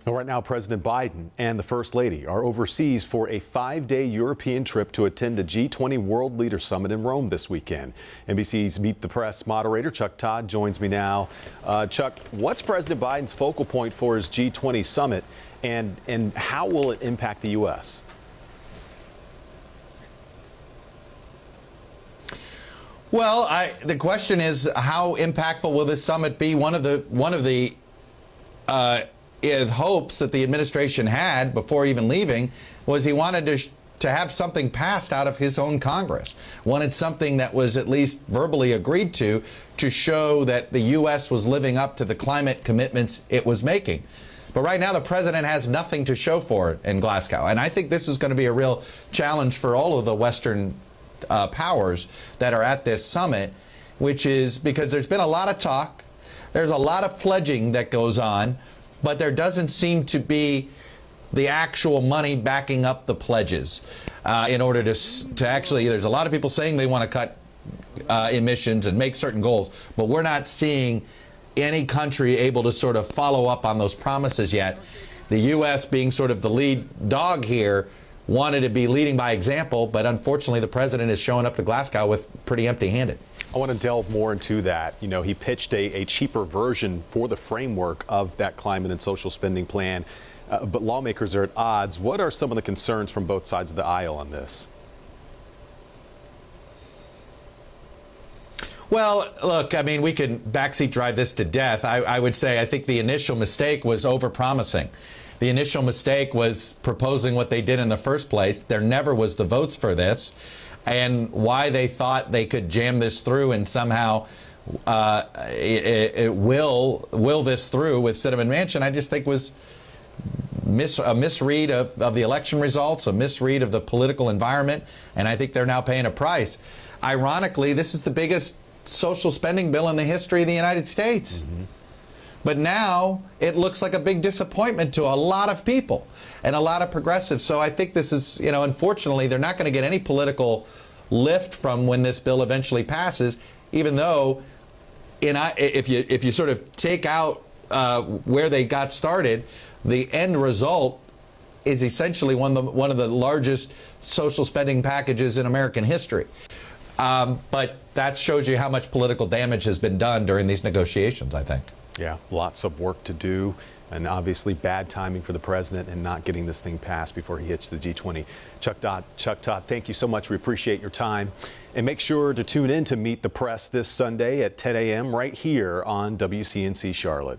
Well, right now, President Biden and the First Lady are overseas for a 5-day European trip to attend a G20 World Leader Summit in Rome this weekend. NBC's Meet the Press moderator Chuck Todd joins me now. Chuck, what's President Biden's focal point for his G20 summit, and how will it impact the U.S.? Well, the question is, how impactful will this summit be? One of the hopes that the administration had before even leaving was he wanted to have something passed out of his own Congress. Wanted something that was at least verbally agreed to show that the U.S. was living up to the climate commitments it was making. But right now, the president has nothing to show for it in Glasgow. And I think this is going to be a real challenge for all of the Western powers that are at this summit, which is because there's been a lot of talk, there's a lot of pledging that goes on, but there doesn't seem to be the actual money backing up the pledges in order to actually, there's a lot of people saying they want to cut emissions and make certain goals, but we're not seeing any country able to sort of follow up on those promises yet. The U.S. being sort of the lead dog here wanted to be leading by example, but unfortunately the president is showing up to Glasgow with pretty empty-handed. I want to delve more into that. You know, he pitched a cheaper version for the framework of that climate and social spending plan, but lawmakers are at odds. What are some of the concerns from both sides of the aisle on this? Well, look, I mean, we can backseat drive this to death. I would say I think the initial mistake was overpromising. The initial mistake was proposing what they did in the first place. There never was the votes for this. And why they thought they could jam this through and somehow will this through with Sinema Manchin, I just think was a misread of the election results, a misread of the political environment, and I think they're now paying a price. Ironically, this is the biggest social spending bill in the history of the United States. Mm-hmm. But now it looks like a big disappointment to a lot of people and a lot of progressives. So I think this is, you know, unfortunately, they're not going to get any political lift from when this bill eventually passes, even though if you sort of take out where they got started, the end result is essentially one of the largest social spending packages in American history. But that shows you how much political damage has been done during these negotiations, I think. Yeah, lots of work to do, and obviously bad timing for the president and not getting this thing passed before he hits the G20. Chuck Todd, thank you so much. We appreciate your time. And make sure to tune in to Meet the Press this Sunday at 10 a.m. right here on WCNC Charlotte.